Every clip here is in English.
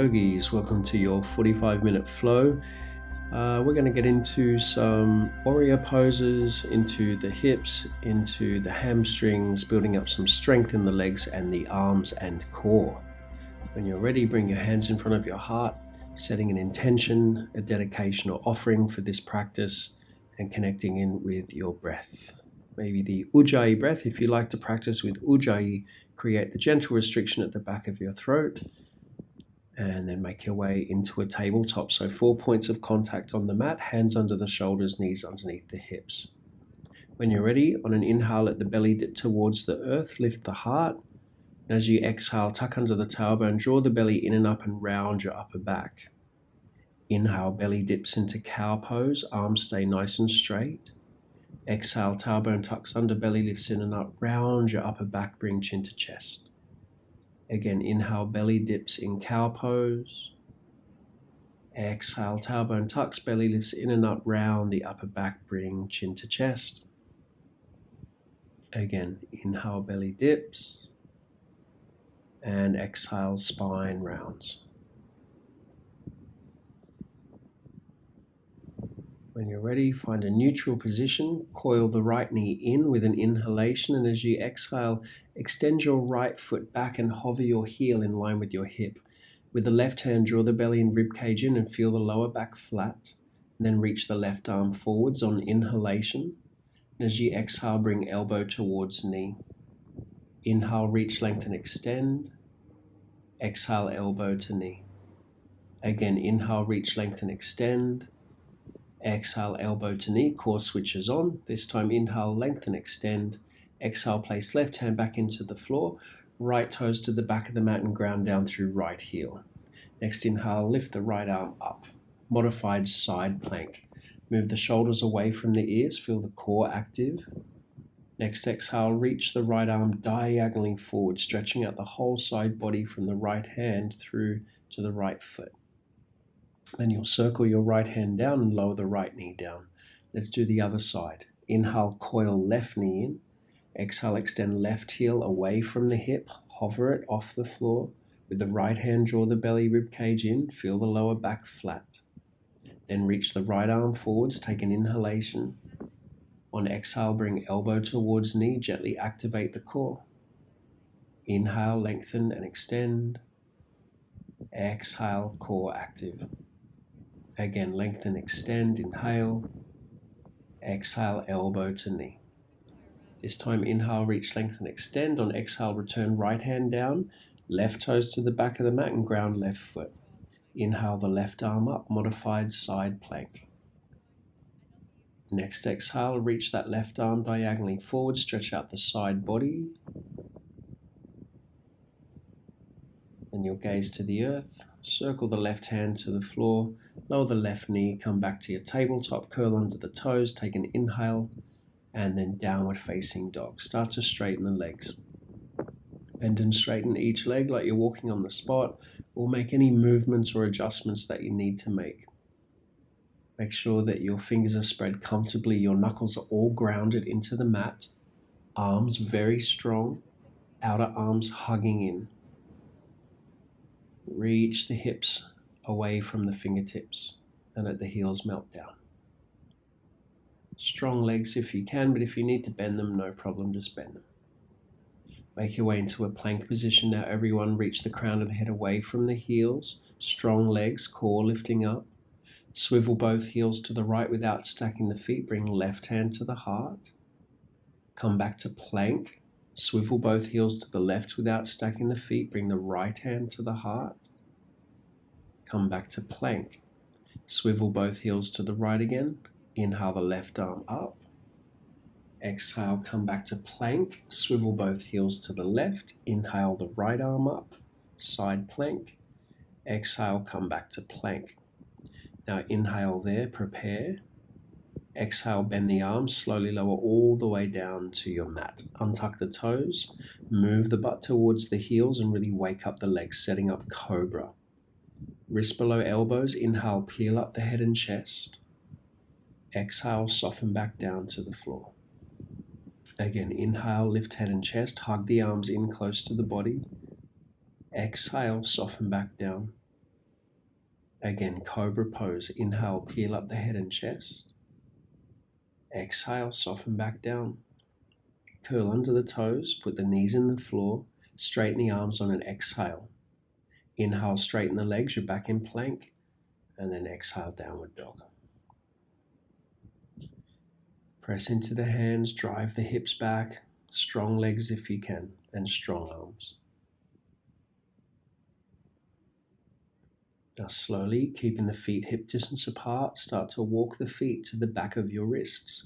yogis, welcome to your 45-minute flow. We're going to get into some warrior poses, into the hips, into the hamstrings, building up some strength in the legs and the arms and core. When you're ready, bring your hands in front of your heart, setting an intention, a dedication or offering for this practice, and connecting in with your breath. Maybe the Ujjayi breath. If you like to practice with Ujjayi, create the gentle restriction at the back of your throat, and then make your way into a tabletop. So 4 points of contact on the mat, hands under the shoulders, knees underneath the hips. When you're ready, on an inhale, let the belly dip towards the earth, lift the heart. And as you exhale, tuck under the tailbone, draw the belly in and up and round your upper back. Inhale, belly dips into cow pose, arms stay nice and straight. Exhale, tailbone tucks under, belly lifts in and up, round your upper back, bring chin to chest. Again, inhale, belly dips in cow pose. Exhale, tailbone tucks, belly lifts in and up, round the upper back, bring chin to chest. Again, inhale, belly dips. And exhale, spine rounds. When you're ready, find a neutral position. Coil the right knee in with an inhalation, and as you exhale, extend your right foot back and hover your heel in line with your hip. With the left hand, draw the belly and rib cage in and feel the lower back flat. And then reach the left arm forwards on inhalation. And as you exhale, bring elbow towards knee. Inhale, reach, lengthen, extend. Exhale, elbow to knee. Again, inhale, reach, lengthen, extend. Exhale, elbow to knee, core switches on. This time, inhale, lengthen, extend. Exhale, place left hand back into the floor. Right toes to the back of the mat and ground down through right heel. Next inhale, lift the right arm up. Modified side plank. Move the shoulders away from the ears, feel the core active. Next exhale, reach the right arm diagonally forward, stretching out the whole side body from the right hand through to the right foot. Then you'll circle your right hand down and lower the right knee down. Let's do the other side. Inhale, coil left knee in. Exhale, extend left heel away from the hip. Hover it off the floor. With the right hand, draw the belly rib cage in. Feel the lower back flat. Then reach the right arm forwards. Take an inhalation. On exhale, bring elbow towards knee. Gently activate the core. Inhale, lengthen and extend. Exhale, core active. Again, lengthen, extend, inhale. Exhale, elbow to knee. This time, inhale, reach, lengthen, extend. On exhale, return right hand down. Left toes to the back of the mat and ground left foot. Inhale the left arm up, modified side plank. Next exhale, reach that left arm diagonally forward, stretch out the side body. Then you'll gaze to the earth, circle the left hand to the floor, lower the left knee, come back to your tabletop, curl under the toes, take an inhale, and then downward facing dog. Start to straighten the legs. Bend and straighten each leg like you're walking on the spot, or make any movements or adjustments that you need to make. Make sure that your fingers are spread comfortably, your knuckles are all grounded into the mat, arms very strong, outer arms hugging in. Reach the hips away from the fingertips and let the heels melt down. Strong legs if you can, but if you need to bend them, no problem, just bend them. Make your way into a plank position. Now everyone reach the crown of the head away from the heels. Strong legs, core lifting up. Swivel both heels to the right without stacking the feet. Bring left hand to the heart. Come back to plank. Swivel both heels to the left without stacking the feet. Bring the right hand to the heart. Come back to plank. Swivel both heels to the right again. Inhale the left arm up. Exhale, come back to plank. Swivel both heels to the left. Inhale the right arm up. Side plank. Exhale, come back to plank. Now inhale there, prepare. Exhale, bend the arms, slowly lower all the way down to your mat. Untuck the toes, move the butt towards the heels and really wake up the legs, setting up Cobra. Wrist below elbows, inhale, peel up the head and chest. Exhale, soften back down to the floor. Again, inhale, lift head and chest, hug the arms in close to the body. Exhale, soften back down. Again, Cobra pose. Inhale, peel up the head and chest. Exhale, soften back down. Curl under the toes, put the knees in the floor, straighten the arms on an exhale. Inhale, straighten the legs, you're back in plank, and then exhale, downward dog. Press into the hands, drive the hips back, strong legs if you can, and strong arms. Now slowly, keeping the feet hip distance apart, start to walk the feet to the back of your wrists.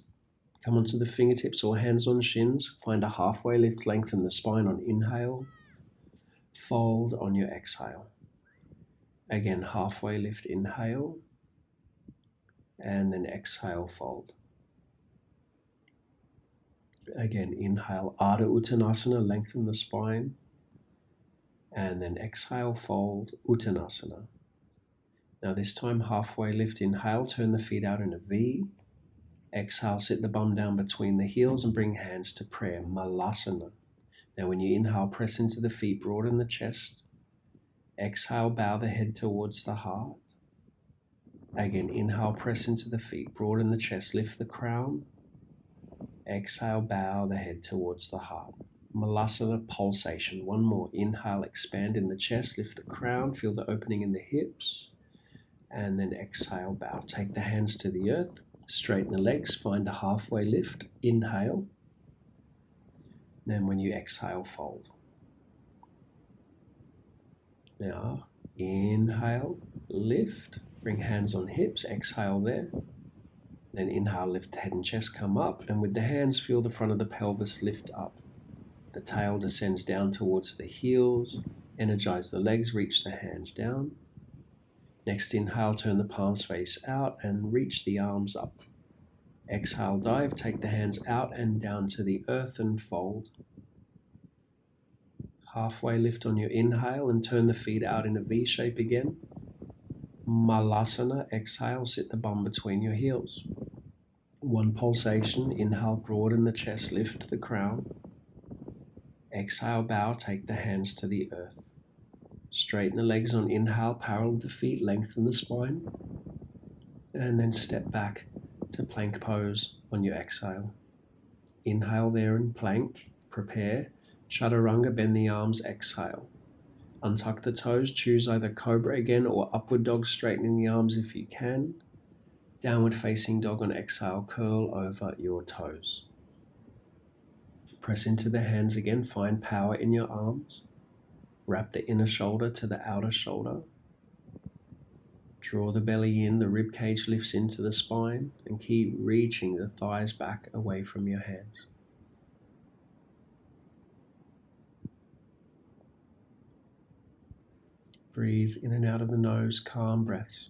Come onto the fingertips or hands on shins. Find a halfway lift, lengthen the spine on inhale. Fold on your exhale. Again, halfway lift, inhale. And then exhale, fold. Again, inhale, Ardha Uttanasana, lengthen the spine. And then exhale, fold, Uttanasana. Now this time, halfway lift, inhale, turn the feet out in a V. Exhale, sit the bum down between the heels and bring hands to prayer, Malasana. Now when you inhale, press into the feet, broaden the chest. Exhale, bow the head towards the heart. Again, inhale, press into the feet, broaden the chest, lift the crown. Exhale, bow the head towards the heart. Malasana pulsation. One more. Inhale, expand in the chest, lift the crown, feel the opening in the hips. And then exhale, bow. Take the hands to the earth. Straighten the legs, find a halfway lift, inhale. Then when you exhale, fold. Now, inhale, lift, bring hands on hips, exhale there. Then inhale, lift the head and chest, come up, and with the hands, feel the front of the pelvis lift up. The tail descends down towards the heels, energize the legs, reach the hands down. Next inhale, turn the palms face out and reach the arms up. Exhale, dive, take the hands out and down to the earth and fold. Halfway lift on your inhale and turn the feet out in a V shape again. Malasana, exhale, sit the bum between your heels. One pulsation, inhale, broaden the chest, lift the crown. Exhale, bow, take the hands to the earth. Straighten the legs on inhale, parallel the feet, lengthen the spine. And then step back to plank pose on your exhale. Inhale there in plank, prepare. Chaturanga, bend the arms, exhale. Untuck the toes, choose either Cobra again or upward dog, straightening the arms if you can. Downward facing dog on exhale, curl over your toes. Press into the hands again, find power in your arms. Wrap the inner shoulder to the outer shoulder. Draw the belly in, the rib cage lifts into the spine, and keep reaching the thighs back away from your hands. Breathe in and out of the nose, calm breaths.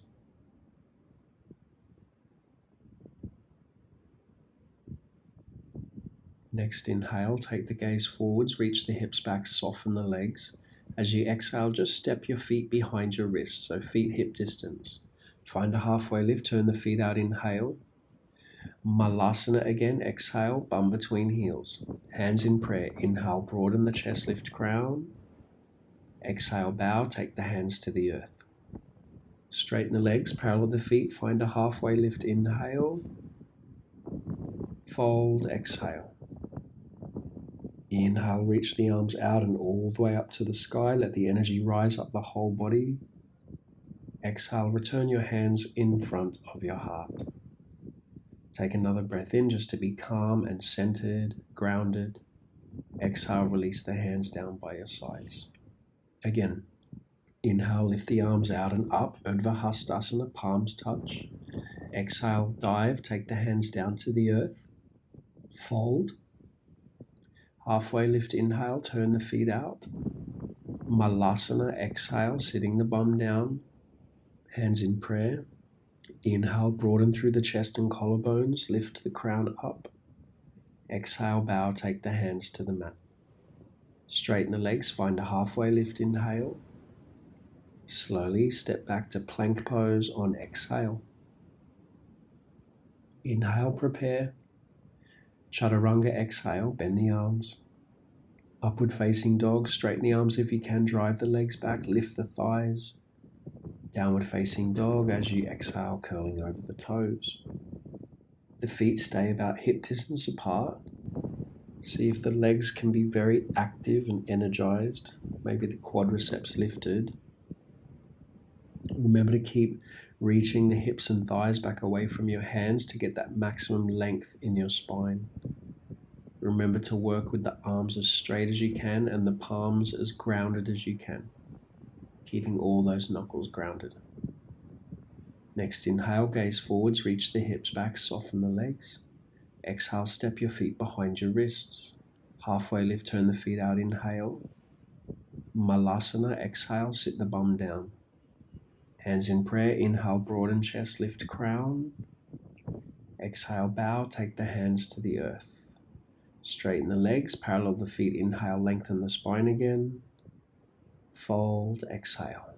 Next inhale, take the gaze forwards, reach the hips back, soften the legs. As you exhale, just step your feet behind your wrists, so feet hip distance. Find a halfway lift, turn the feet out, inhale. Malasana again, exhale, bum between heels. Hands in prayer, inhale, broaden the chest, lift crown. Exhale, bow, take the hands to the earth. Straighten the legs, parallel the feet, find a halfway lift, inhale. Fold, exhale. Inhale, reach the arms out and all the way up to the sky. Let the energy rise up the whole body. Exhale, return your hands in front of your heart. Take another breath in just to be calm and centered, grounded. Exhale, release the hands down by your sides. Again, inhale, lift the arms out and up, Urdhva Hastasana, palms touch. Exhale, dive, take the hands down to the earth. Fold. Halfway lift, inhale, turn the feet out. Malasana, exhale, sitting the bum down. Hands in prayer. Inhale, broaden through the chest and collarbones, lift the crown up. Exhale, bow, take the hands to the mat. Straighten the legs, find a halfway lift, inhale. Slowly step back to plank pose on exhale. Inhale, prepare. Chaturanga, exhale, bend the arms. Upward facing dog, straighten the arms if you can, drive the legs back, lift the thighs. Downward facing dog as you exhale, curling over the toes. The feet stay about hip distance apart. See if the legs can be very active and energized. Maybe the quadriceps lifted. Remember to keep reaching the hips and thighs back away from your hands to get that maximum length in your spine. Remember to work with the arms as straight as you can and the palms as grounded as you can, keeping all those knuckles grounded. Next, inhale, gaze forwards, reach the hips back, soften the legs. Exhale, step your feet behind your wrists. Halfway lift, turn the feet out, inhale. Malasana, exhale, sit the bum down. Hands in prayer, inhale, broaden chest, lift crown. Exhale, bow, take the hands to the earth. Straighten the legs, parallel the feet, inhale, lengthen the spine again. Fold, exhale.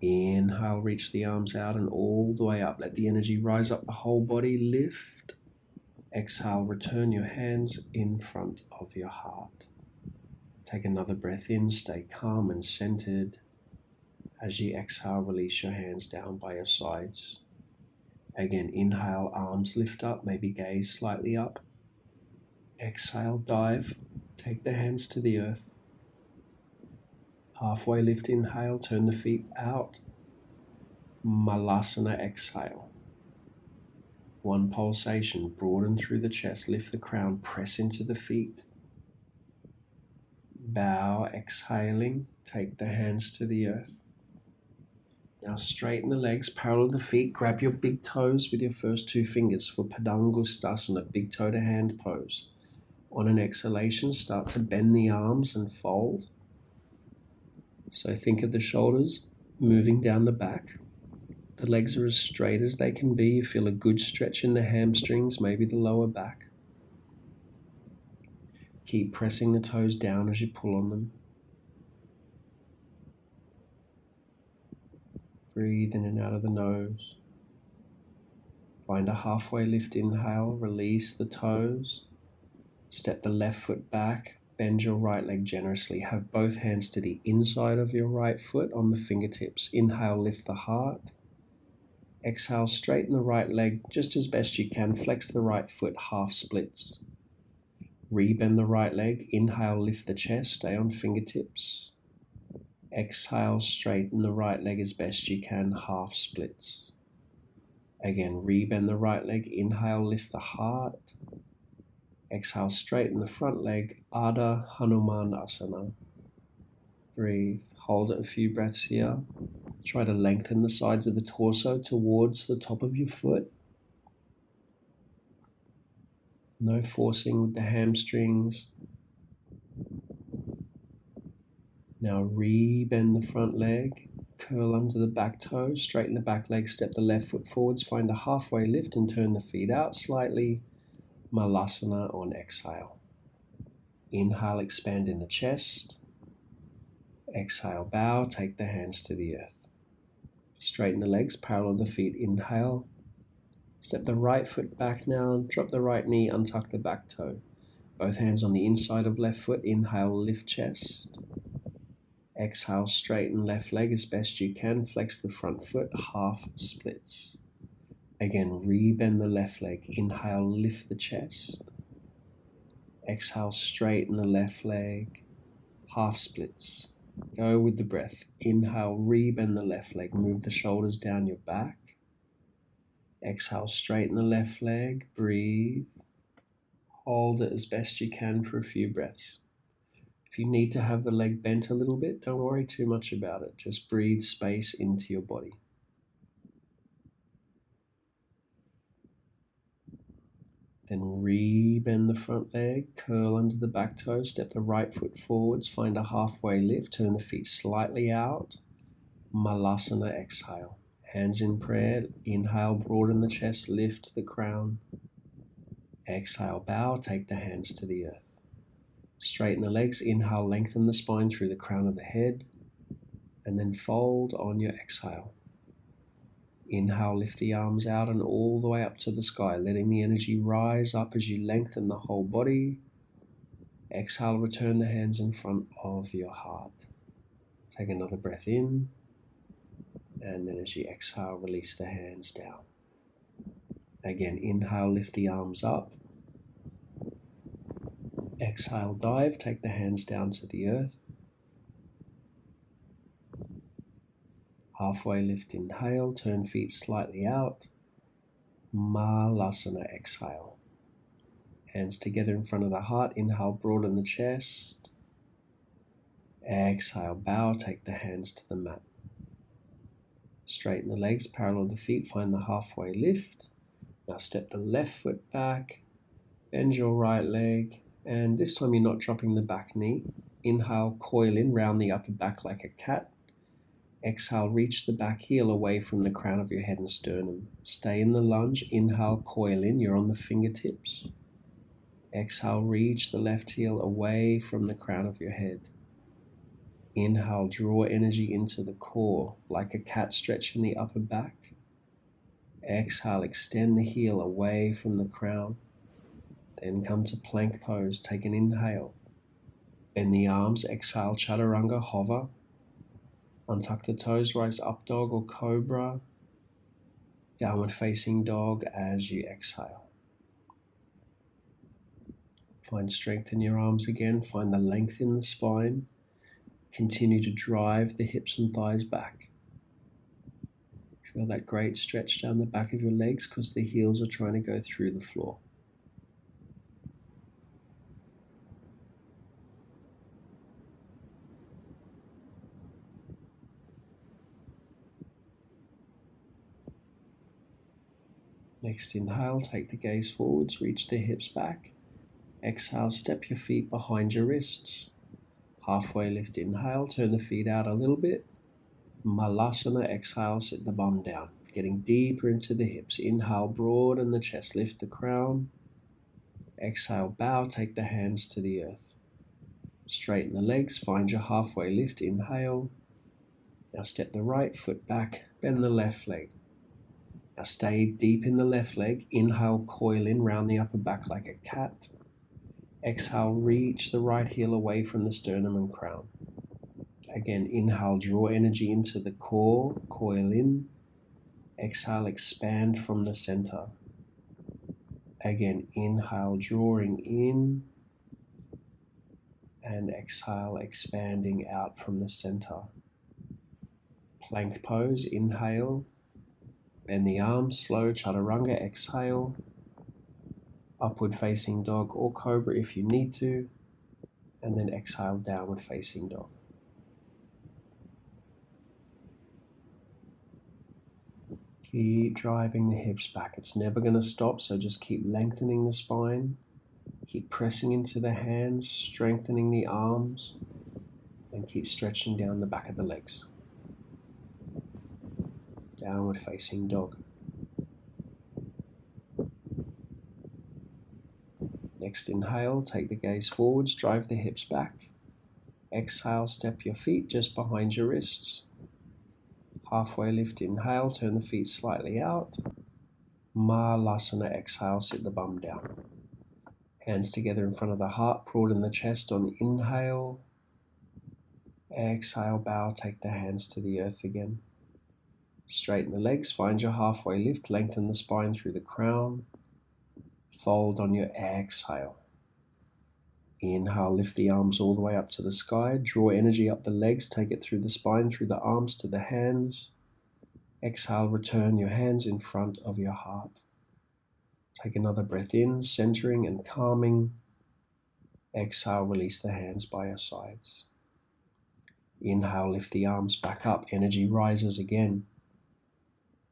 Inhale, reach the arms out and all the way up. Let the energy rise up the whole body, lift. Exhale, return your hands in front of your heart. Take another breath in, stay calm and centered. As you exhale, release your hands down by your sides. Again, inhale, arms lift up, maybe gaze slightly up. Exhale, dive, take the hands to the earth. Halfway lift, inhale, turn the feet out. Malasana, exhale. One pulsation, broaden through the chest, lift the crown, press into the feet. Bow, exhaling, take the hands to the earth. Now straighten the legs, parallel the feet, grab your big toes with your first two fingers for Padangusthasana, big toe to hand pose. On an exhalation, start to bend the arms and fold. So think of the shoulders moving down the back. The legs are as straight as they can be. You feel a good stretch in the hamstrings, maybe the lower back. Keep pressing the toes down as you pull on them. Breathe in and out of the nose. Find a halfway lift, inhale, release the toes. Step the left foot back, bend your right leg generously. Have both hands to the inside of your right foot on the fingertips. Inhale, lift the heart. Exhale, straighten the right leg just as best you can. Flex the right foot, half splits. Rebend the right leg. Inhale, lift the chest, stay on fingertips. Exhale, straighten the right leg as best you can, half splits. Again, rebend the right leg. Inhale, lift the heart. Exhale, straighten the front leg, Ardha Hanumanasana. Breathe, hold it a few breaths here. Try to lengthen the sides of the torso towards the top of your foot. No forcing with the hamstrings. Now rebend the front leg, curl under the back toe, straighten the back leg, step the left foot forwards, find a halfway lift and turn the feet out slightly. Malasana on exhale. Inhale, expand in the chest. Exhale, bow, take the hands to the earth. Straighten the legs, parallel the feet, inhale. Step the right foot back now, drop the right knee, untuck the back toe. Both hands on the inside of left foot, inhale, lift chest. Exhale, straighten left leg as best you can, flex the front foot, half splits. Again, rebend the left leg, inhale, lift the chest. Exhale, straighten the left leg, half splits. Go with the breath. Inhale, rebend the left leg, move the shoulders down your back. Exhale, straighten the left leg, breathe. Hold it as best you can for a few breaths. If you need to have the leg bent a little bit, don't worry too much about it. Just breathe space into your body. Then rebend the front leg, curl under the back toe, step the right foot forwards, find a halfway lift, turn the feet slightly out. Malasana, exhale. Hands in prayer, inhale, broaden the chest, lift the crown. Exhale, bow, take the hands to the earth. Straighten the legs, inhale, lengthen the spine through the crown of the head, and then fold on your exhale. Inhale, lift the arms out and all the way up to the sky, letting the energy rise up as you lengthen the whole body. Exhale, return the hands in front of your heart. Take another breath in And then as you exhale, release the hands down. Again, inhale, lift the arms up. Exhale, dive, take the hands down to the earth. Halfway lift, inhale, turn feet slightly out. Malasana, exhale. Hands together in front of the heart, inhale, broaden the chest. Exhale, bow, take the hands to the mat. Straighten the legs, parallel the feet, find the halfway lift. Now step the left foot back, bend your right leg, and this time you're not dropping the back knee. Inhale, coil in, round the upper back like a cat. Exhale, reach the back heel away from the crown of your head and sternum. Stay in the lunge, inhale, coil in, you're on the fingertips. Exhale, reach the left heel away from the crown of your head. Inhale, draw energy into the core, like a cat stretching the upper back. Exhale, extend the heel away from the crown. Then come to plank pose, take an inhale. Bend the arms, exhale, chaturanga, hover. Untuck the toes, rise up dog or cobra. Downward facing dog as you exhale. Find strength in your arms again, find the length in the spine. Continue to drive the hips and thighs back. Feel that great stretch down the back of your legs because the heels are trying to go through the floor. Next inhale, take the gaze forwards, reach the hips back. Exhale, step your feet behind your wrists. Halfway lift, inhale, turn the feet out a little bit. Malasana, exhale, sit the bum down. Getting deeper into the hips. Inhale, broaden the chest, lift the crown. Exhale, bow, take the hands to the earth. Straighten the legs, find your halfway lift, inhale. Now step the right foot back, bend the left leg. Now stay deep in the left leg. Inhale, coil in, round the upper back like a cat. Exhale, reach the right heel away from the sternum and crown. Again, inhale, draw energy into the core, coil in. Exhale, expand from the center. Again, inhale, drawing in. And exhale, expanding out from the center. Plank pose, inhale. Bend the arms, slow, chaturanga, exhale. Upward facing dog or cobra if you need to. And then exhale, downward facing dog. Keep driving the hips back. It's never going to stop, so just keep lengthening the spine. Keep pressing into the hands, strengthening the arms, and keep stretching down the back of the legs. Downward facing dog. Next inhale, take the gaze forwards, drive the hips back. Exhale, step your feet just behind your wrists. Halfway lift, inhale, turn the feet slightly out. Malasana, exhale, sit the bum down. Hands together in front of the heart, broaden the chest on inhale. Exhale, bow, take the hands to the earth again. Straighten the legs, find your halfway lift, lengthen the spine through the crown. Fold on your exhale. Inhale, lift the arms all the way up to the sky. Draw energy up the legs, take it through the spine, through the arms to the hands. Exhale, return your hands in front of your heart. Take another breath in, centering and calming. Exhale, release the hands by your sides. Inhale, lift the arms back up, energy rises again.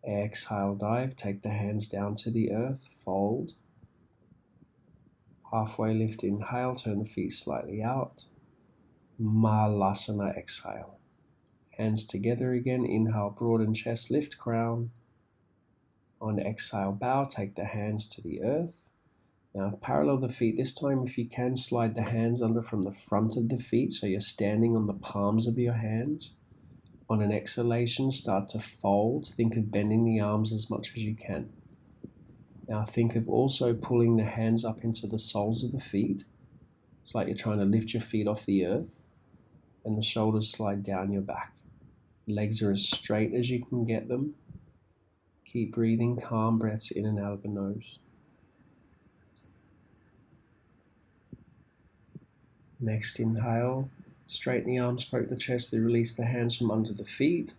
Exhale, dive, take the hands down to the earth, fold. Halfway lift, inhale, turn the feet slightly out. Malasana, exhale. Hands together again, inhale, broaden chest, lift crown. On exhale, bow, take the hands to the earth. Now parallel the feet. This time, if you can, slide the hands under from the front of the feet so you're standing on the palms of your hands. On an exhalation, start to fold. Think of bending the arms as much as you can. Now think of also pulling the hands up into the soles of the feet. It's like you're trying to lift your feet off the earth, and the shoulders slide down your back. Legs are as straight as you can get them. Keep breathing calm breaths in and out of the nose. Next inhale, straighten the arms, poke the chest, release the hands from under the feet.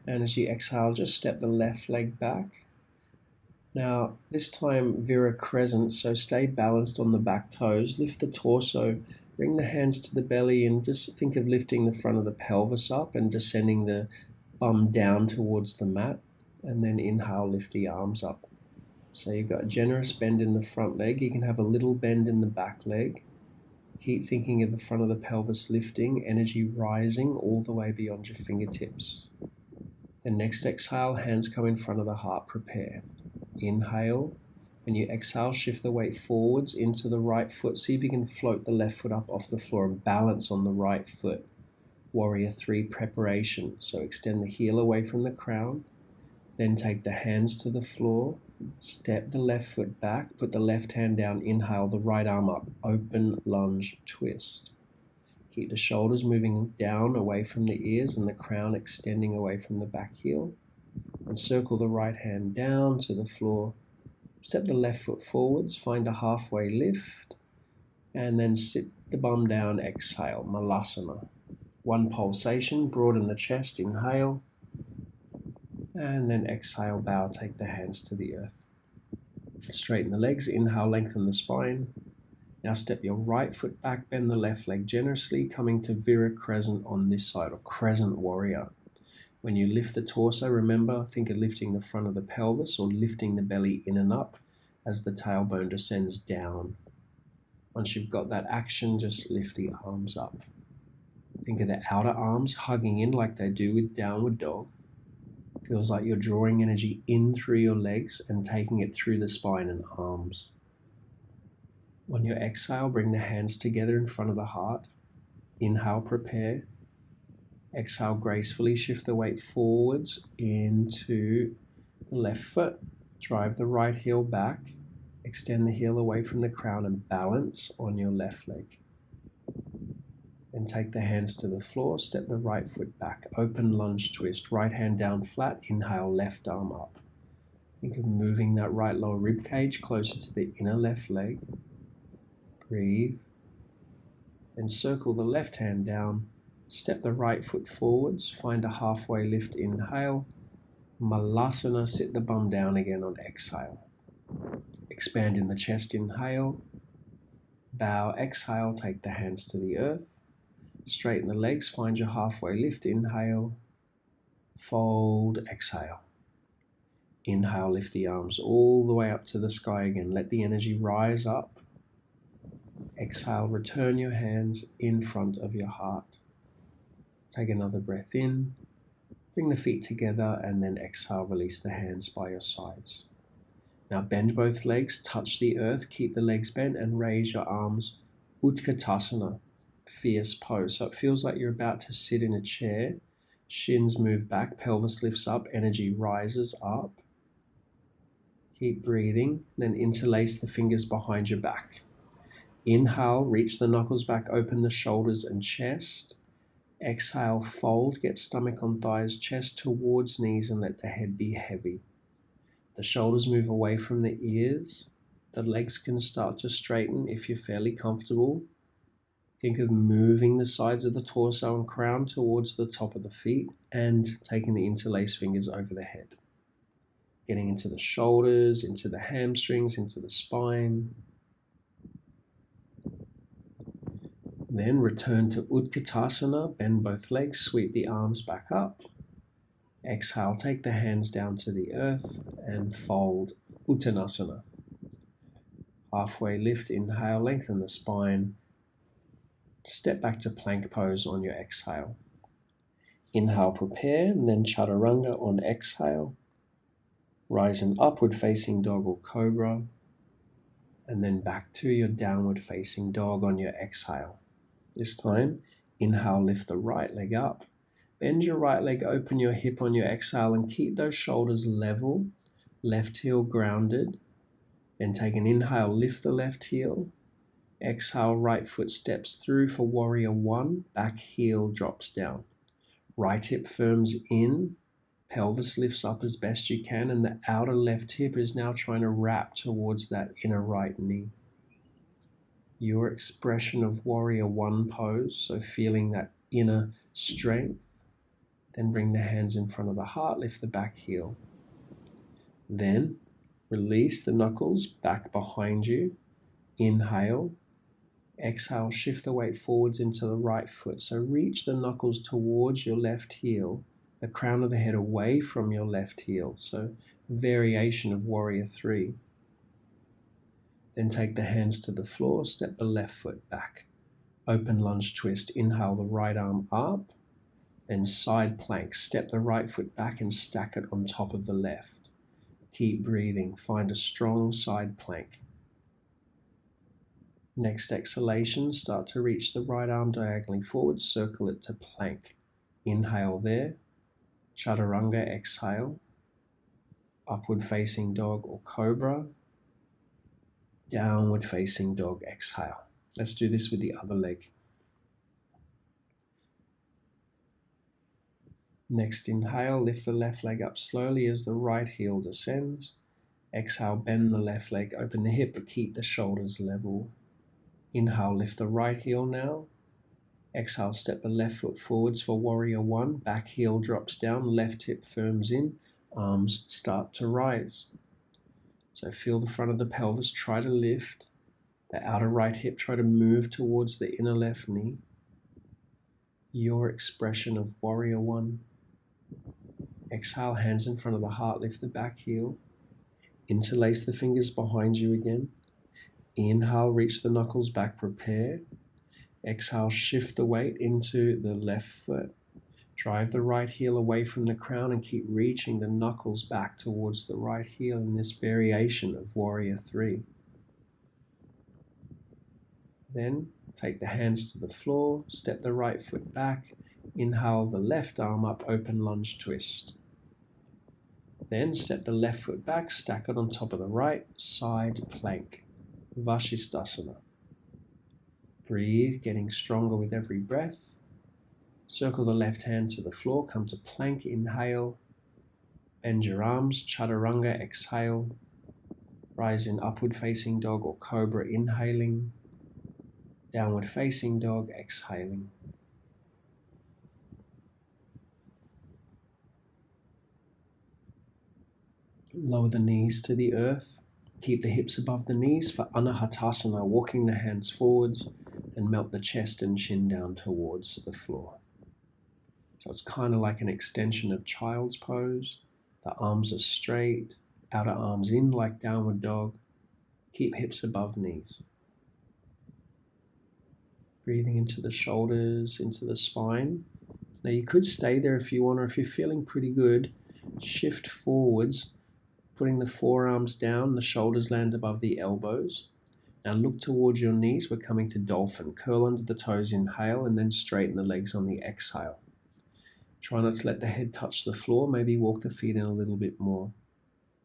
And as you exhale, just step the left leg back. Now, this time Vira Crescent, so stay balanced on the back toes. Lift the torso, bring the hands to the belly, and just think of lifting the front of the pelvis up and descending the bum down towards the mat. And then inhale, lift the arms up. So you've got a generous bend in the front leg. You can have a little bend in the back leg. Keep thinking of the front of the pelvis lifting, energy rising all the way beyond your fingertips. Then next exhale, hands come in front of the heart, prepare. Inhale. When you exhale, shift the weight forwards into the right foot. See if you can float the left foot up off the floor and balance on the right foot. Warrior 3 preparation. So extend the heel away from the crown. Then take the hands to the floor, step the left foot back, put the left hand down, inhale the right arm up, open lunge twist. Keep the shoulders moving down away from the ears and the crown extending away from the back heel. And circle the right hand down to the floor, step the left foot forwards, find a halfway lift, and then sit the bum down, exhale, Malasana. One pulsation, broaden the chest, inhale. And then exhale, bow, take the hands to the earth. Straighten the legs, inhale, lengthen the spine. Now step your right foot back, bend the left leg generously, coming to Vira Crescent on this side, or Crescent Warrior. When you lift the torso, remember, think of lifting the front of the pelvis or lifting the belly in and up as the tailbone descends down. Once you've got that action, just lift the arms up. Think of the outer arms hugging in like they do with downward dog. Feels like you're drawing energy in through your legs and taking it through the spine and arms. On your exhale, bring the hands together in front of the heart. Inhale, prepare. Exhale, gracefully shift the weight forwards into the left foot. Drive the right heel back. Extend the heel away from the crown and balance on your left leg. Then take the hands to the floor, step the right foot back, open lunge twist, right hand down flat, inhale, left arm up. Think of moving that right lower rib cage closer to the inner left leg. Breathe. Then circle the left hand down, step the right foot forwards, find a halfway lift, inhale. Malasana, sit the bum down again on exhale. Expand in the chest, inhale. Bow, exhale, take the hands to the earth. Straighten the legs, find your halfway lift, inhale. Fold, exhale. Inhale, lift the arms all the way up to the sky again. Let the energy rise up. Exhale, return your hands in front of your heart. Take another breath in. Bring the feet together and then exhale, release the hands by your sides. Now bend both legs, touch the earth, keep the legs bent and raise your arms. Utkatasana, fierce pose. So it feels like you're about to sit in a chair. Shins move back, pelvis lifts up, energy rises up. Keep breathing, then interlace the fingers behind your back. Inhale, reach the knuckles back, open the shoulders and chest. Exhale, fold, get stomach on thighs, chest towards knees and let the head be heavy. The shoulders move away from the ears. The legs can start to straighten if you're fairly comfortable. Think of moving the sides of the torso and crown towards the top of the feet and taking the interlaced fingers over the head. Getting into the shoulders, into the hamstrings, into the spine. Then return to Utkatasana, bend both legs, sweep the arms back up. Exhale, take the hands down to the earth and fold Uttanasana. Halfway lift, inhale, lengthen the spine. Step back to plank pose on your exhale. Inhale, prepare, and then chaturanga on exhale. Rise in upward facing dog or cobra. And then back to your downward facing dog on your exhale. This time, inhale, lift the right leg up. Bend your right leg, open your hip on your exhale and keep those shoulders level. Left heel grounded. Then take an inhale, lift the left heel. Exhale, right foot steps through for warrior 1. Back heel drops down. Right hip firms in, pelvis lifts up as best you can, and the outer left hip is now trying to wrap towards that inner right knee. Your expression of warrior one pose, so feeling that inner strength. Then bring the hands in front of the heart, lift the back heel. Then release the knuckles back behind you. Inhale. Exhale, shift the weight forwards into the right foot. So reach the knuckles towards your left heel, the crown of the head away from your left heel. So variation of warrior three. Then take the hands to the floor, step the left foot back. Open lunge twist, inhale the right arm up. Then side plank, step the right foot back and stack it on top of the left. Keep breathing, find a strong side plank. Next exhalation, start to reach the right arm diagonally forward, circle it to plank. Inhale there, chaturanga, exhale, upward facing dog or cobra, downward facing dog, exhale. Let's do this with the other leg. Next inhale, lift the left leg up slowly as the right heel descends. Exhale, bend the left leg, open the hip, but keep the shoulders level. Inhale, lift the right heel now. Exhale, step the left foot forwards for warrior one. Back heel drops down, left hip firms in, arms start to rise. So feel the front of the pelvis, try to lift. The outer right hip, try to move towards the inner left knee. Your expression of warrior one. Exhale, hands in front of the heart, lift the back heel. Interlace the fingers behind you again. Inhale, reach the knuckles back, prepare. Exhale, shift the weight into the left foot. Drive the right heel away from the crown and keep reaching the knuckles back towards the right heel in this variation of warrior three. Then take the hands to the floor, step the right foot back. Inhale the left arm up, open lunge twist. Then step the left foot back, stack it on top of the right, side plank. Vashisthasana. Breathe, getting stronger with every breath. Circle the left hand to the floor, come to plank, inhale. Bend your arms, chaturanga, exhale. Rise in upward facing dog or cobra, inhaling. Downward facing dog, exhaling. Lower the knees to the earth. Keep the hips above the knees for Anahatasana, walking the hands forwards, and melt the chest and chin down towards the floor. So it's kind of like an extension of child's pose. The arms are straight, outer arms in like downward dog. Keep hips above knees. Breathing into the shoulders, into the spine. Now you could stay there if you want, or if you're feeling pretty good, shift forwards, putting the forearms down, the shoulders land above the elbows. Now look towards your knees. We're coming to Dolphin. Curl under the toes, inhale, and then straighten the legs on the exhale. Try not to let the head touch the floor. Maybe walk the feet in a little bit more.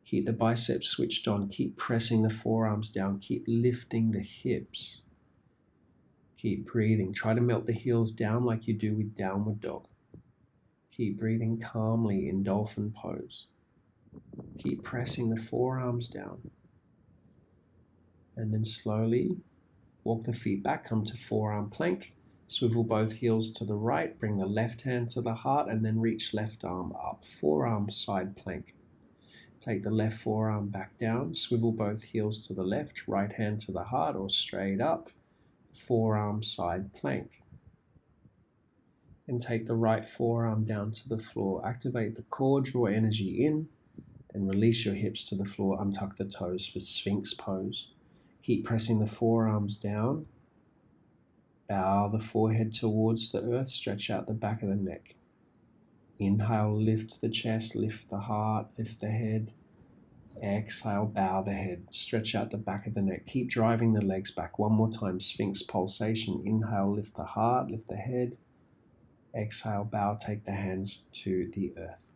Keep the biceps switched on. Keep pressing the forearms down. Keep lifting the hips. Keep breathing. Try to melt the heels down like you do with downward dog. Keep breathing calmly in Dolphin pose. Keep pressing the forearms down. And then slowly walk the feet back, come to forearm plank. Swivel both heels to the right, bring the left hand to the heart, and then reach left arm up. Forearm side plank. Take the left forearm back down, swivel both heels to the left, right hand to the heart or straight up. Forearm side plank. And take the right forearm down to the floor. Activate the core, draw energy in. Then release your hips to the floor, untuck the toes for Sphinx pose. Keep pressing the forearms down. Bow the forehead towards the earth, stretch out the back of the neck. Inhale, lift the chest, lift the heart, lift the head. Exhale, bow the head, stretch out the back of the neck. Keep driving the legs back. One more time, Sphinx pulsation. Inhale, lift the heart, lift the head. Exhale, bow, take the hands to the earth.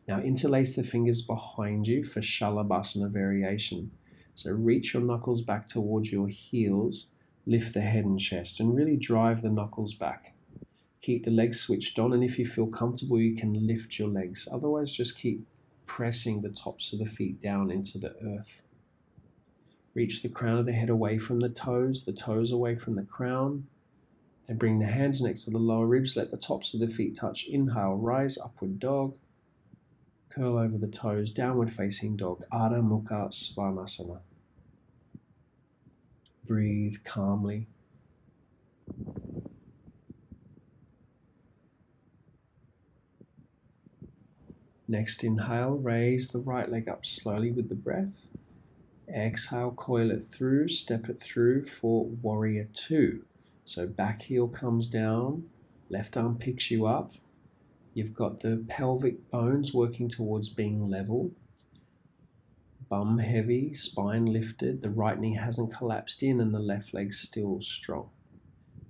Now interlace the fingers behind you for Shavasana variation. So reach your knuckles back towards your heels, lift the head and chest, and really drive the knuckles back. Keep the legs switched on, and if you feel comfortable, you can lift your legs. Otherwise, just keep pressing the tops of the feet down into the earth. Reach the crown of the head away from the toes away from the crown. Then bring the hands next to the lower ribs. Let the tops of the feet touch. Inhale, rise, upward dog. Curl over the toes, downward facing dog, Adho Mukha Svanasana. Breathe calmly. Next inhale, raise the right leg up slowly with the breath. Exhale, coil it through, step it through for warrior two. So back heel comes down, left arm picks you up. You've got the pelvic bones working towards being level. Bum heavy, spine lifted, the right knee hasn't collapsed in and the left leg's still strong.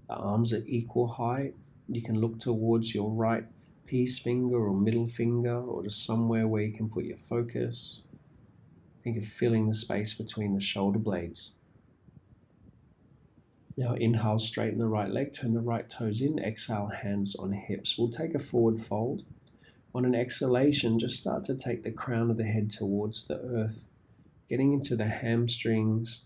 The arms at equal height. You can look towards your right peace finger or middle finger or just somewhere where you can put your focus. Think of filling the space between the shoulder blades. Now inhale, straighten the right leg, turn the right toes in, exhale, hands on hips. We'll take a forward fold. On an exhalation, just start to take the crown of the head towards the earth, getting into the hamstrings.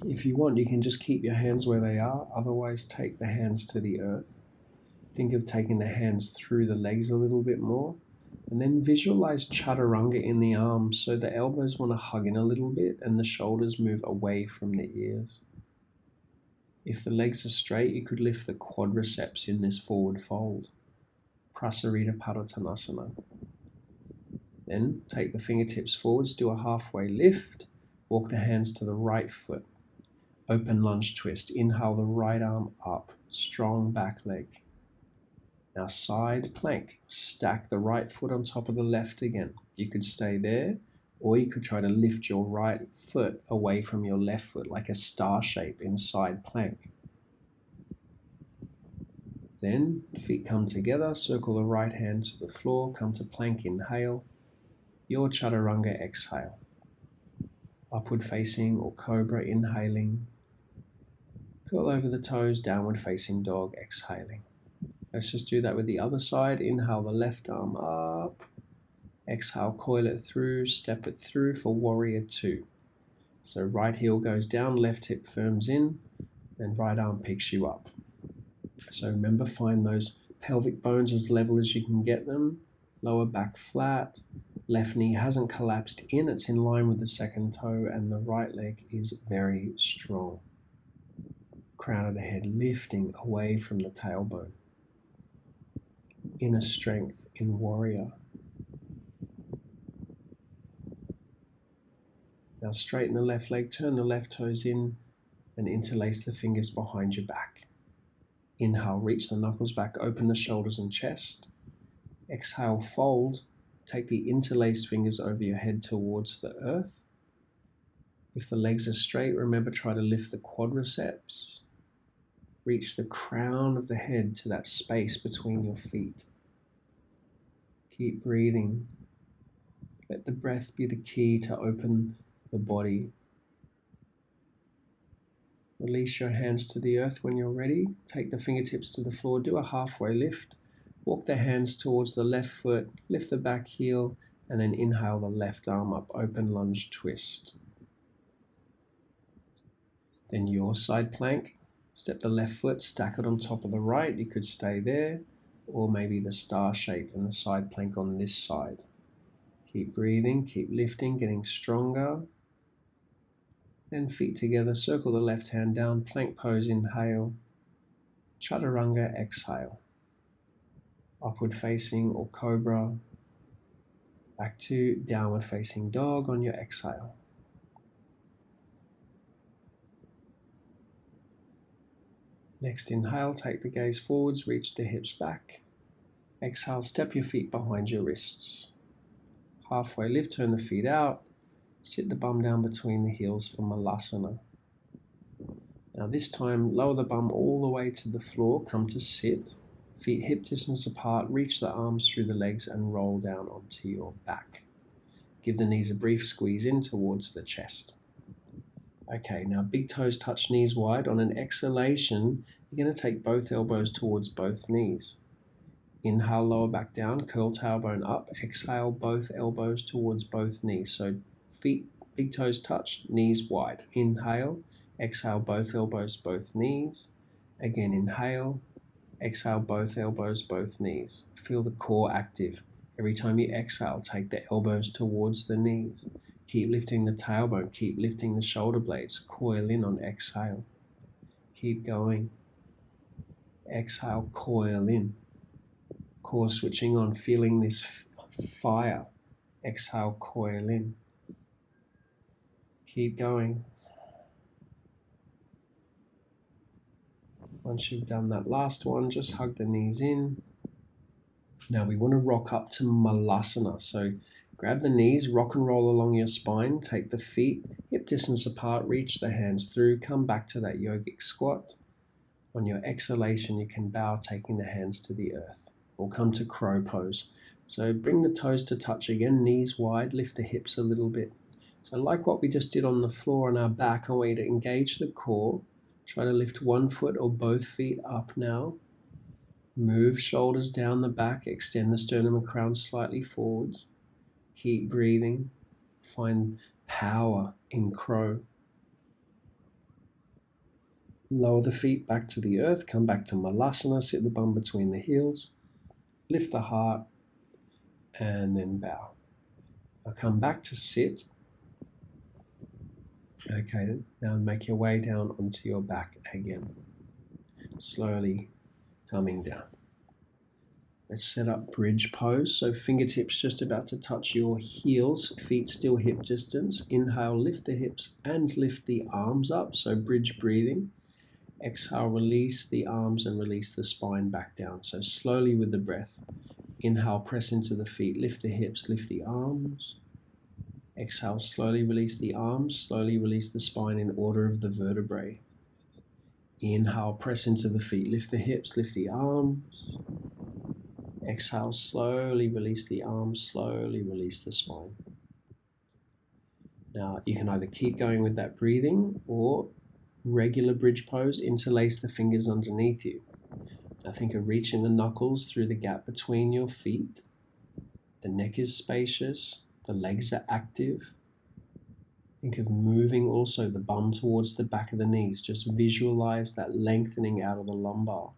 If you want, you can just keep your hands where they are, otherwise take the hands to the earth. Think of taking the hands through the legs a little bit more, and then visualize chaturanga in the arms, so the elbows want to hug in a little bit and the shoulders move away from the ears. If the legs are straight, you could lift the quadriceps in this forward fold. Prasarita Padottanasana. Then take the fingertips forwards, do a halfway lift, walk the hands to the right foot. Open lunge twist. Inhale the right arm up, strong back leg. Now side plank. Stack the right foot on top of the left again. You could stay there, or you could try to lift your right foot away from your left foot like a star shape in side plank. Then feet come together, circle the right hand to the floor, come to plank, inhale. Your chaturanga, exhale. Upward facing or cobra, inhaling. Curl over the toes, downward facing dog, exhaling. Let's just do that with the other side. Inhale the left arm up. Exhale, coil it through, step it through for warrior two. So right heel goes down, left hip firms in, then right arm picks you up. So remember, find those pelvic bones as level as you can get them. Lower back flat. Left knee hasn't collapsed in, it's in line with the second toe, and the right leg is very strong. Crown of the head lifting away from the tailbone. Inner strength in warrior. Now straighten the left leg, turn the left toes in, and interlace the fingers behind your back. Inhale, reach the knuckles back, open the shoulders and chest. Exhale, fold. Take the interlaced fingers over your head towards the earth. If the legs are straight, remember, try to lift the quadriceps. Reach the crown of the head to that space between your feet. Keep breathing. Let the breath be the key to open the body. Release your hands to the earth when you're ready. Take the fingertips to the floor. Do a halfway lift. Walk the hands towards the left foot. Lift the back heel. And then inhale the left arm up. Open lunge twist. Then your side plank. Step the left foot. Stack it on top of the right. You could stay there. Or maybe the star shape and the side plank on this side. Keep breathing. Keep lifting. Getting stronger. Then feet together, circle the left hand down, plank pose, inhale. Chaturanga, exhale. Upward facing or cobra. Back to downward facing dog on your exhale. Next inhale, take the gaze forwards, reach the hips back. Exhale, step your feet behind your wrists. Halfway lift, turn the feet out. Sit the bum down between the heels for Malasana. Now this time, lower the bum all the way to the floor, come to sit. Feet hip distance apart, reach the arms through the legs and roll down onto your back. Give the knees a brief squeeze in towards the chest. Okay, now big toes touch knees wide. On an exhalation, you're going to take both elbows towards both knees. Inhale, lower back down, curl tailbone up. Exhale, both elbows towards both knees. So feet, big toes touch, knees wide. Inhale, exhale, both elbows, both knees. Again, inhale, exhale, both elbows, both knees. Feel the core active. Every time you exhale, take the elbows towards the knees. Keep lifting the tailbone, keep lifting the shoulder blades. Coil in on exhale. Keep going. Exhale, coil in. Core switching on, feeling this fire. Exhale, coil in. Keep going. Once you've done that last one, just hug the knees in. Now we want to rock up to Malasana. So grab the knees, rock and roll along your spine, take the feet hip distance apart, reach the hands through, come back to that yogic squat. On your exhalation, you can bow, taking the hands to the earth, or come to crow pose. So bring the toes to touch again, knees wide, lift the hips a little bit. So like what we just did on the floor on our back, I want you to engage the core. Try to lift one foot or both feet up now. Move shoulders down the back, extend the sternum and crown slightly forwards. Keep breathing. Find power in crow. Lower the feet back to the earth, come back to Malasana, sit the bum between the heels, lift the heart, and then bow. Now come back to sit. Okay, now make your way down onto your back again. Slowly coming down. Let's set up bridge pose. So fingertips just about to touch your heels, feet still hip distance. Inhale, lift the hips and lift the arms up. So bridge breathing. Exhale, release the arms and release the spine back down. So slowly with the breath. Inhale, press into the feet, lift the hips, lift the arms. Exhale, slowly release the arms, slowly release the spine in order of the vertebrae. Inhale, press into the feet, lift the hips, lift the arms. Exhale, slowly release the arms, slowly release the spine. Now, you can either keep going with that breathing or regular bridge pose, interlace the fingers underneath you. Now think of reaching the knuckles through the gap between your feet. The neck is spacious, the legs are active. Think of moving also the bum towards the back of the knees. Just visualize that lengthening out of the lumbar.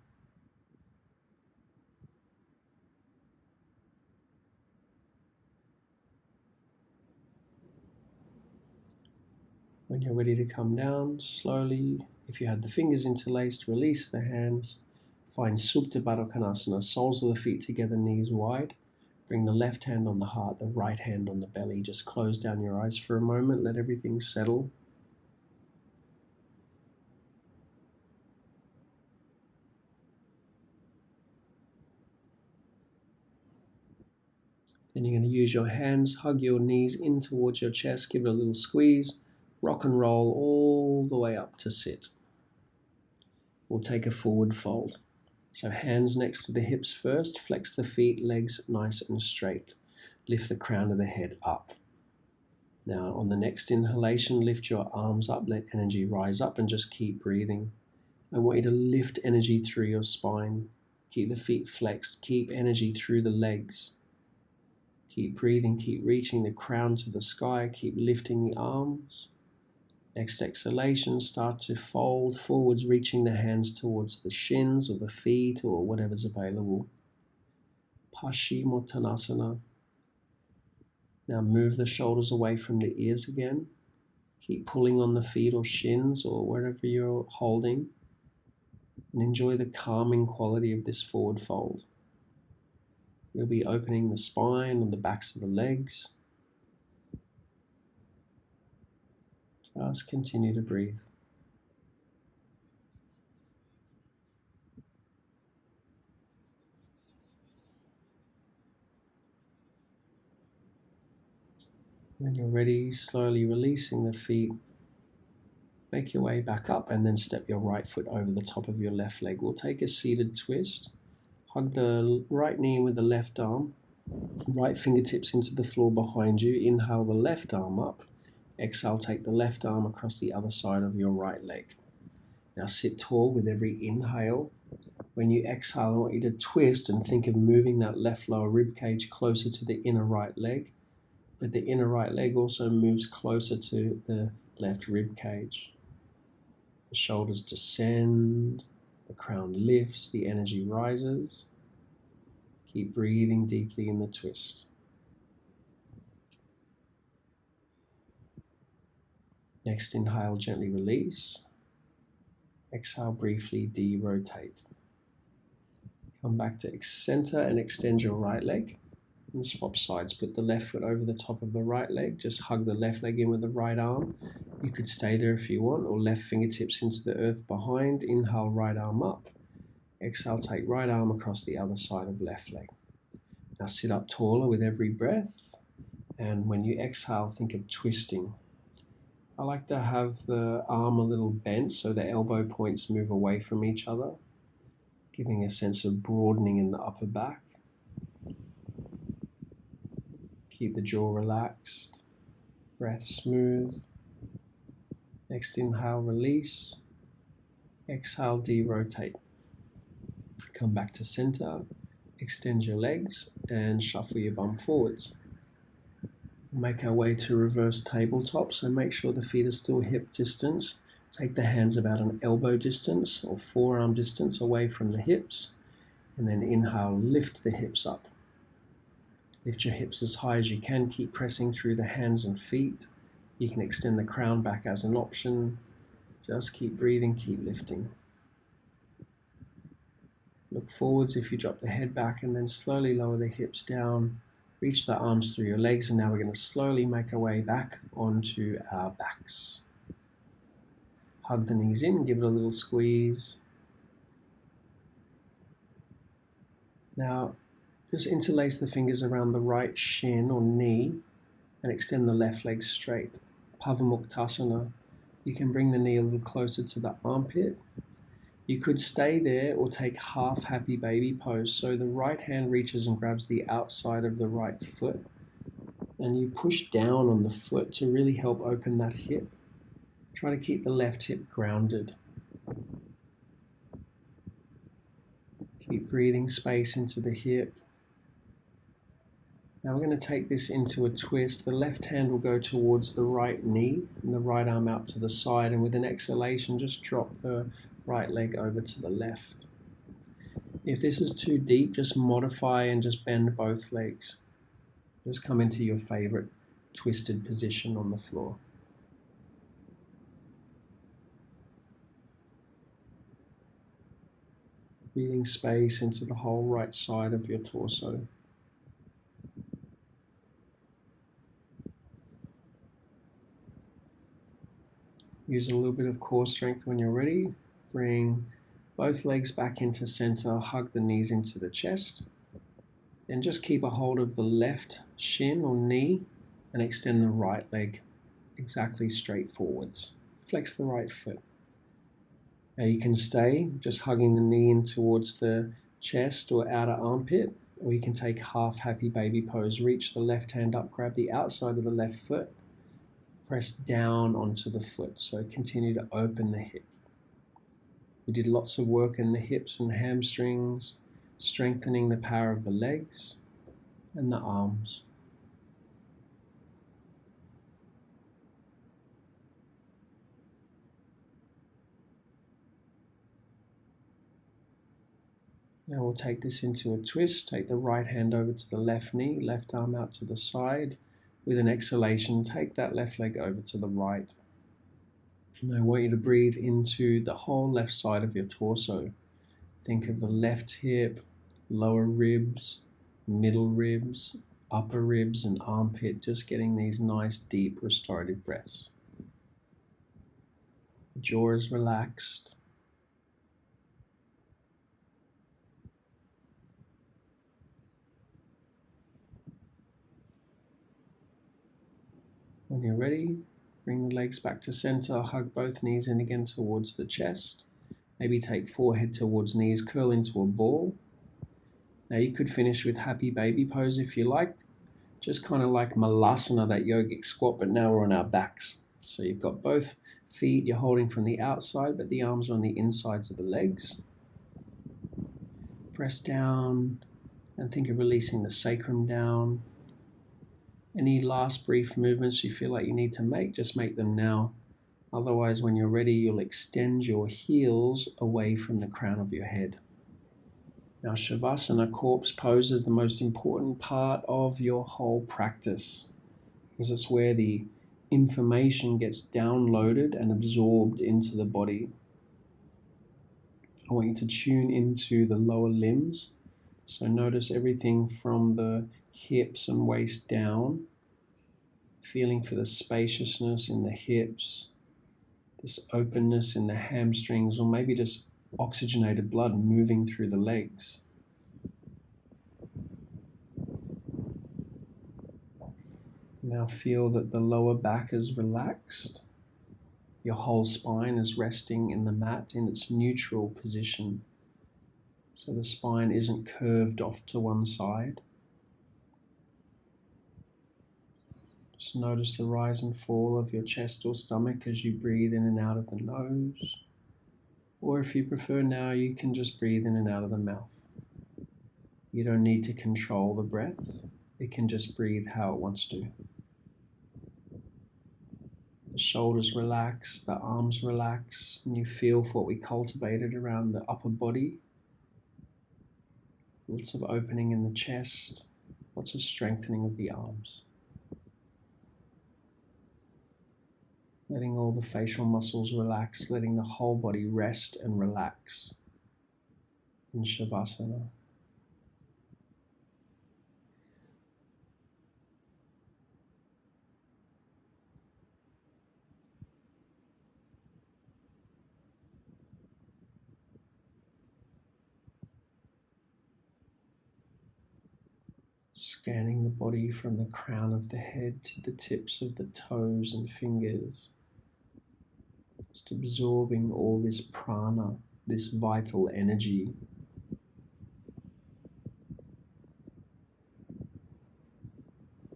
When you're ready to come down, slowly, if you had the fingers interlaced, release the hands. Find Supta Baddha Konasana, soles of the feet together, knees wide. Bring the left hand on the heart, the right hand on the belly. Just close down your eyes for a moment, let everything settle. Then you're going to use your hands, hug your knees in towards your chest, give it a little squeeze, rock and roll all the way up to sit. We'll take a forward fold. So hands next to the hips first, flex the feet, legs nice and straight. Lift the crown of the head up. Now on the next inhalation, lift your arms up, let energy rise up and just keep breathing. I want you to lift energy through your spine. Keep the feet flexed, keep energy through the legs. Keep breathing, keep reaching the crown to the sky, keep lifting the arms. Next exhalation, start to fold forwards, reaching the hands towards the shins or the feet or whatever's available. Paschimottanasana. Now move the shoulders away from the ears again. Keep pulling on the feet or shins or wherever you're holding. And enjoy the calming quality of this forward fold. You'll be opening the spine and the backs of the legs. Just continue to breathe. When you're ready, slowly releasing the feet. Make your way back up and then step your right foot over the top of your left leg. We'll take a seated twist. Hug the right knee with the left arm. Right fingertips into the floor behind you. Inhale the left arm up. Exhale, take the left arm across the other side of your right leg. Now sit tall with every inhale. When you exhale, I want you to twist and think of moving that left lower rib cage closer to the inner right leg, but the inner right leg also moves closer to the left rib cage. The shoulders descend, the crown lifts, the energy rises. Keep breathing deeply in the twist. Next inhale, gently release. Exhale, briefly de-rotate. Come back to center and extend your right leg and swap sides. Put the left foot over the top of the right leg. Just hug the left leg in with the right arm. You could stay there if you want, or left fingertips into the earth behind. Inhale, right arm up. Exhale, take right arm across the other side of left leg. Now sit up taller with every breath. And when you exhale, think of twisting. I like to have the arm a little bent so the elbow points move away from each other, giving a sense of broadening in the upper back. Keep the jaw relaxed, breath smooth. Next inhale, release. Exhale, de-rotate. Come back to center, extend your legs and shuffle your bum forwards. Make our way to reverse tabletop, so make sure the feet are still hip distance. Take the hands about an elbow distance or forearm distance away from the hips, and then inhale, lift the hips up. Lift your hips as high as you can, keep pressing through the hands and feet. You can extend the crown back as an option. Just keep breathing, keep lifting. Look forwards if you drop the head back, and then slowly lower the hips down. Reach the arms through your legs, and now we're going to slowly make our way back onto our backs. Hug the knees in, give it a little squeeze. Now, just interlace the fingers around the right shin or knee and extend the left leg straight. Pavamuktasana. You can bring the knee a little closer to the armpit. You could stay there or take half happy baby pose. So the right hand reaches and grabs the outside of the right foot, and you push down on the foot to really help open that hip. Try to keep the left hip grounded. Keep breathing space into the hip. Now we're going to take this into a twist. The left hand will go towards the right knee and the right arm out to the side, and with an exhalation just drop the right leg over to the left. If this is too deep, just modify and just bend both legs. Just come into your favorite twisted position on the floor. Breathing space into the whole right side of your torso. Use a little bit of core strength when you're ready. Bring both legs back into center, hug the knees into the chest, and just keep a hold of the left shin or knee and extend the right leg exactly straight forwards. Flex the right foot. Now you can stay just hugging the knee in towards the chest or outer armpit, or you can take half happy baby pose. Reach the left hand up, grab the outside of the left foot, press down onto the foot, so continue to open the hip. We did lots of work in the hips and hamstrings, strengthening the power of the legs and the arms. Now we'll take this into a twist. Take the right hand over to the left knee, left arm out to the side. With an exhalation, take that left leg over to the right. And I want you to breathe into the whole left side of your torso. Think of the left hip, lower ribs, middle ribs, upper ribs, and armpit, just getting these nice, deep, restorative breaths. The jaw is relaxed. When you're ready, bring the legs back to center, hug both knees in again towards the chest. Maybe take forehead towards knees, curl into a ball. Now you could finish with happy baby pose if you like. Just kind of like Malasana, that yogic squat, but now we're on our backs. So you've got both feet you're holding from the outside, but the arms are on the insides of the legs. Press down and think of releasing the sacrum down. Any last brief movements you feel like you need to make, just make them now. Otherwise, when you're ready, you'll extend your heels away from the crown of your head. Now, Shavasana, corpse pose, is the most important part of your whole practice, because it's where the information gets downloaded and absorbed into the body. I want you to tune into the lower limbs. So notice everything from the hips and waist down, feeling for the spaciousness in the hips, this openness in the hamstrings, or maybe just oxygenated blood moving through the legs. Now feel that the lower back is relaxed. Your whole spine is resting in the mat in its neutral position. So the spine isn't curved off to one side. Just notice the rise and fall of your chest or stomach as you breathe in and out of the nose. Or if you prefer now, you can just breathe in and out of the mouth. You don't need to control the breath. It can just breathe how it wants to. The shoulders relax, the arms relax, and you feel for what we cultivated around the upper body. Lots of opening in the chest, lots of strengthening of the arms. Letting all the facial muscles relax, letting the whole body rest and relax in Shavasana. Scanning the body from the crown of the head to the tips of the toes and fingers. Just absorbing all this prana, this vital energy.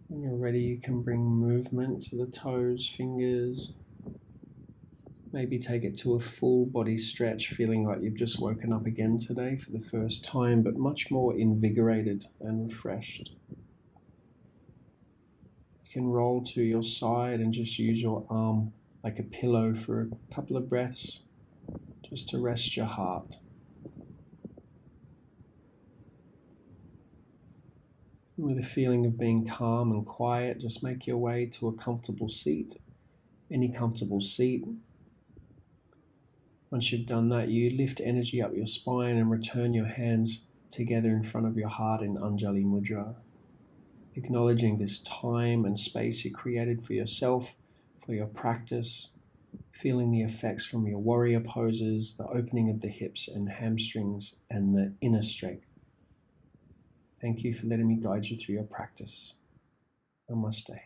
When you're ready, you can bring movement to the toes, fingers. Maybe take it to a full body stretch, feeling like you've just woken up again today for the first time, but much more invigorated and refreshed. You can roll to your side and just use your arm like a pillow for a couple of breaths, just to rest your heart. With a feeling of being calm and quiet, just make your way to a comfortable seat, any comfortable seat. Once you've done that, you lift energy up your spine and return your hands together in front of your heart in Anjali Mudra, acknowledging this time and space you created for yourself, for your practice, feeling the effects from your warrior poses, the opening of the hips and hamstrings, and the inner strength. Thank you for letting me guide you through your practice. Namaste.